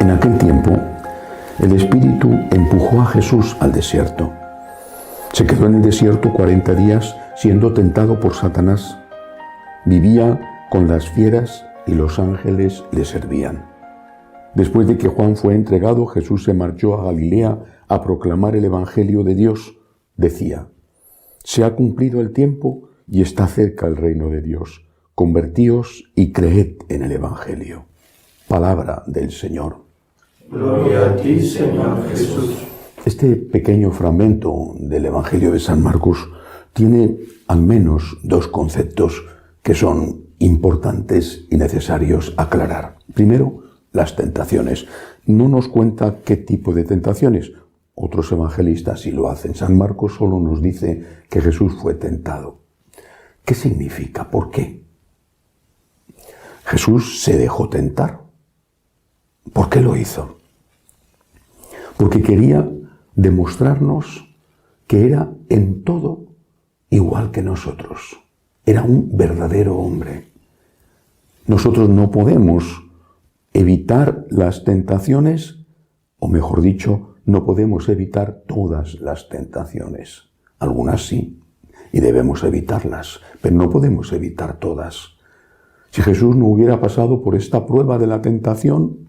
En aquel tiempo, el Espíritu empujó a Jesús al desierto. Se quedó en el desierto 40 días siendo tentado por Satanás. Vivía con las fieras y los ángeles le servían. Después de que Juan fue entregado, Jesús se marchó a Galilea a proclamar el Evangelio de Dios. Decía: se ha cumplido el tiempo y está cerca el reino de Dios. Convertíos y creed en el Evangelio. Palabra del Señor. Gloria a ti, Señor Jesús. Este pequeño fragmento del Evangelio de San Marcos tiene al menos dos conceptos que son importantes y necesarios aclarar. Primero, las tentaciones. No nos cuenta qué tipo de tentaciones. Otros evangelistas sí lo hacen. San Marcos solo nos dice que Jesús fue tentado. ¿Qué significa? ¿Por qué? Jesús se dejó tentar. ¿Por qué lo hizo? Porque quería demostrarnos que era en todo igual que nosotros. Era un verdadero hombre. Nosotros no podemos evitar las tentaciones, o mejor dicho, no podemos evitar todas las tentaciones. Algunas sí, y debemos evitarlas, pero no podemos evitar todas. Si Jesús no hubiera pasado por esta prueba de la tentación,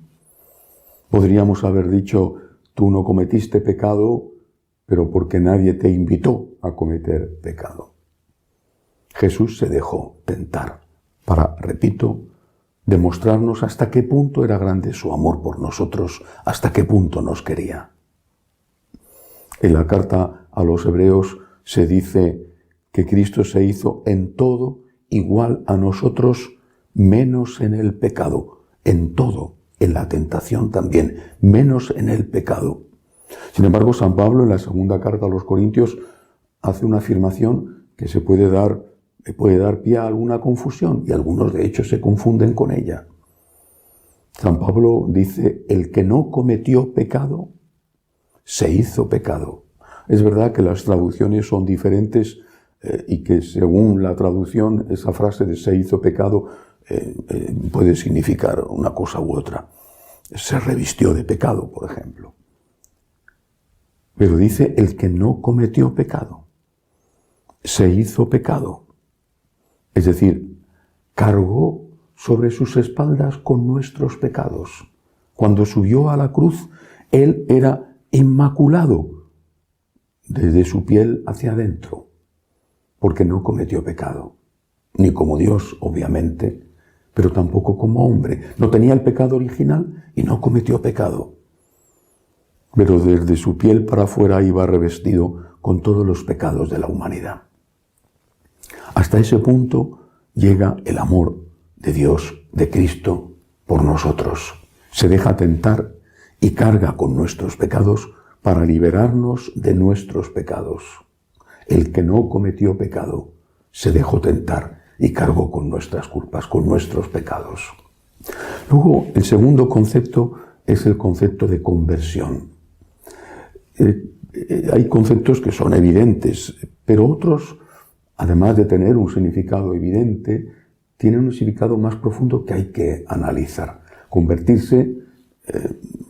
podríamos haber dicho: tú no cometiste pecado, pero porque nadie te invitó a cometer pecado. Jesús se dejó tentar para, repito, demostrarnos hasta qué punto era grande su amor por nosotros, hasta qué punto nos quería. En la carta a los Hebreos se dice que Cristo se hizo en todo igual a nosotros, menos en el pecado. En todo, en la tentación también, menos en el pecado. Sin embargo, San Pablo en la segunda carta a los Corintios hace una afirmación que puede dar pie a alguna confusión, y algunos de hecho se confunden con ella. San Pablo dice: el que no cometió pecado, se hizo pecado. Es verdad que las traducciones son diferentes y que según la traducción esa frase de se hizo pecado puede significar una cosa u otra. Se revistió de pecado, por ejemplo. Pero dice: el que no cometió pecado, se hizo pecado. Es decir, cargó sobre sus espaldas con nuestros pecados. Cuando subió a la cruz, Él era inmaculado desde su piel hacia adentro, porque no cometió pecado, ni como Dios, obviamente, pero tampoco como hombre. No tenía el pecado original y no cometió pecado. Pero desde su piel para afuera iba revestido con todos los pecados de la humanidad. Hasta ese punto llega el amor de Dios, de Cristo, por nosotros. Se deja tentar y carga con nuestros pecados para liberarnos de nuestros pecados. El que no cometió pecado se dejó tentar y cargó con nuestras culpas, con nuestros pecados. Luego, el segundo concepto es el concepto de conversión. Hay conceptos que son evidentes, pero otros, además de tener un significado evidente, tienen un significado más profundo que hay que analizar. Convertirse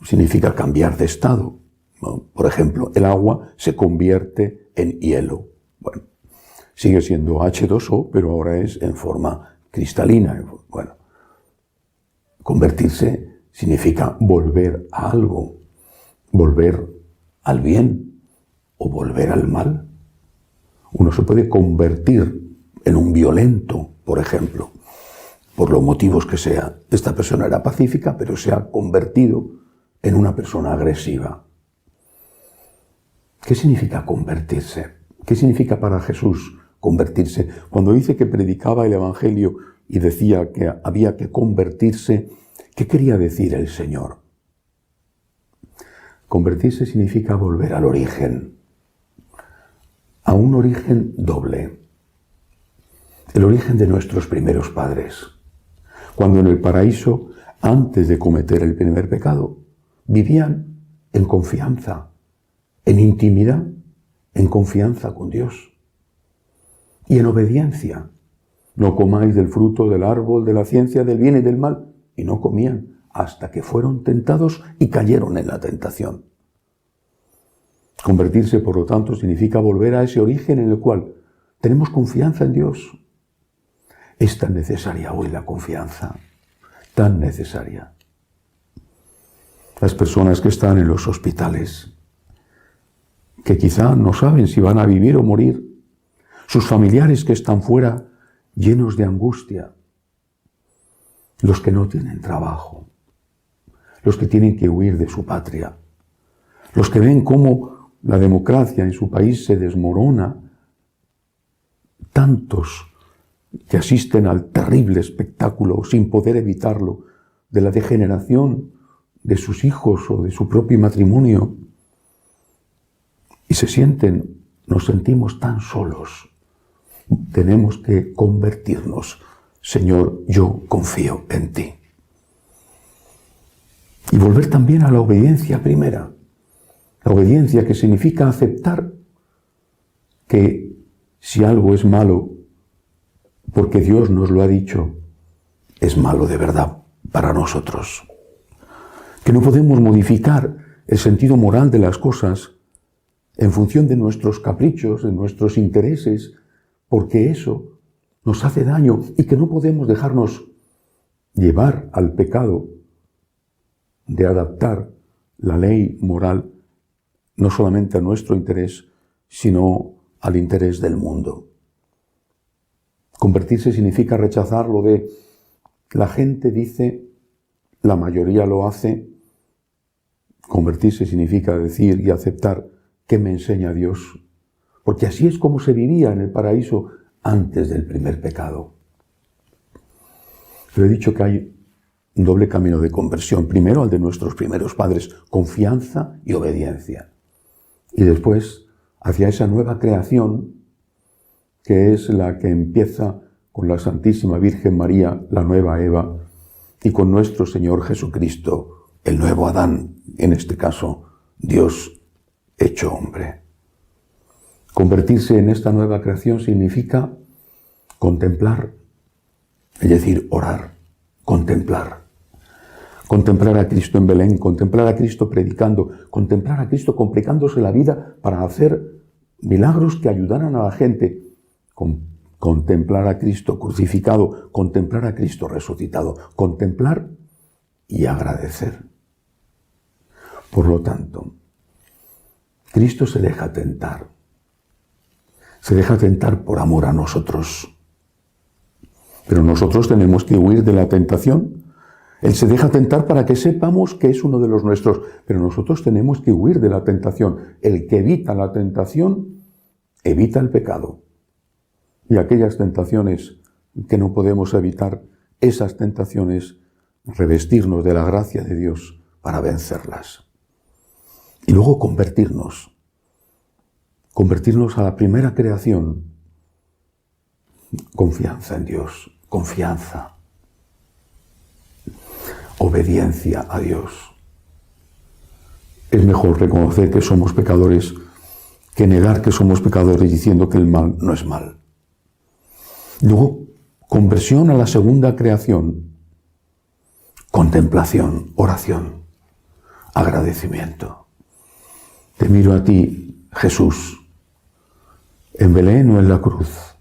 significa cambiar de estado. Por ejemplo, el agua se convierte en hielo. Bueno, sigue siendo H2O, pero ahora es en forma cristalina. Bueno, convertirse significa volver a algo, volver al bien o volver al mal. Uno se puede convertir en un violento, por ejemplo, por los motivos que sea. Esta persona era pacífica, pero se ha convertido en una persona agresiva. ¿Qué significa convertirse? ¿Qué significa para Jesús convertirse? Cuando dice que predicaba el Evangelio y decía que había que convertirse, ¿qué quería decir el Señor? Convertirse significa volver al origen, a un origen doble, el origen de nuestros primeros padres. Cuando en el paraíso, antes de cometer el primer pecado, vivían en confianza, en intimidad, en confianza con Dios y en obediencia. No comáis del fruto del árbol de la ciencia del bien y del mal. Y no comían. hasta que fueron tentados y cayeron en la tentación. Convertirse, por lo tanto, significa volver a ese origen en el cual tenemos confianza en Dios. Es tan necesaria hoy la confianza, tan necesaria. Las personas que están en los hospitales, que quizá no saben si van a vivir o morir, sus familiares que están fuera llenos de angustia, los que no tienen trabajo, los que tienen que huir de su patria, los que ven cómo la democracia en su país se desmorona, tantos que asisten al terrible espectáculo sin poder evitarlo de la degeneración de sus hijos o de su propio matrimonio, y nos sentimos tan solos. Tenemos que convertirnos. Señor, yo confío en ti. Y volver también a la obediencia primera. La obediencia que significa aceptar que si algo es malo, porque Dios nos lo ha dicho, es malo de verdad para nosotros. Que no podemos modificar el sentido moral de las cosas en función de nuestros caprichos, de nuestros intereses, porque eso nos hace daño y que no podemos dejarnos llevar al pecado de adaptar la ley moral no solamente a nuestro interés, sino al interés del mundo. Convertirse significa rechazar lo de la gente dice, la mayoría lo hace. Convertirse significa decir y aceptar que me enseña Dios, porque así es como se vivía en el paraíso antes del primer pecado. Pero he dicho que hay un doble camino de conversión. Primero al de nuestros primeros padres, confianza y obediencia. Y después hacia esa nueva creación, que es la que empieza con la Santísima Virgen María, la nueva Eva, y con nuestro Señor Jesucristo, el nuevo Adán, en este caso, Dios hecho hombre. Convertirse en esta nueva creación significa contemplar, es decir, orar, contemplar. Contemplar a Cristo en Belén, contemplar a Cristo predicando, contemplar a Cristo complicándose la vida para hacer milagros que ayudaran a la gente. Contemplar a Cristo crucificado, contemplar a Cristo resucitado, contemplar y agradecer. Por lo tanto, Cristo se deja tentar. Se deja tentar por amor a nosotros. Pero nosotros tenemos que huir de la tentación. Él se deja tentar para que sepamos que es uno de los nuestros. Pero nosotros tenemos que huir de la tentación. El que evita la tentación, evita el pecado. Y aquellas tentaciones que no podemos evitar, esas tentaciones, revestirnos de la gracia de Dios para vencerlas. Y luego convertirnos a la primera creación. Confianza en Dios, confianza. Obediencia a Dios. Es mejor reconocer que somos pecadores que negar que somos pecadores diciendo que el mal no es mal. Luego, conversión a la segunda creación. Contemplación, oración, agradecimiento. Te miro a ti, Jesús, en Belén o en la cruz.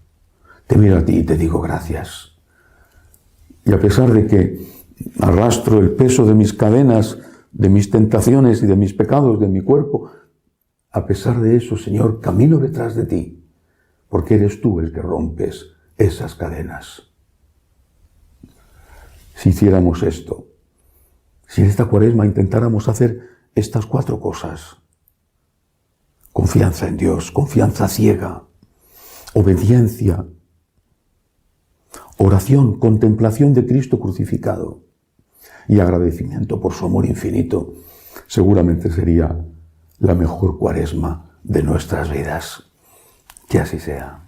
Te miro a ti y te digo gracias. Y a pesar de que arrastro el peso de mis cadenas, de mis tentaciones y de mis pecados, de mi cuerpo, a pesar de eso, Señor, camino detrás de ti, porque eres tú el que rompes esas cadenas. Si hiciéramos esto, si en esta Cuaresma intentáramos hacer estas 4 cosas, confianza en Dios, confianza ciega, obediencia, oración, contemplación de Cristo crucificado y agradecimiento por su amor infinito, seguramente sería la mejor Cuaresma de nuestras vidas. Que así sea.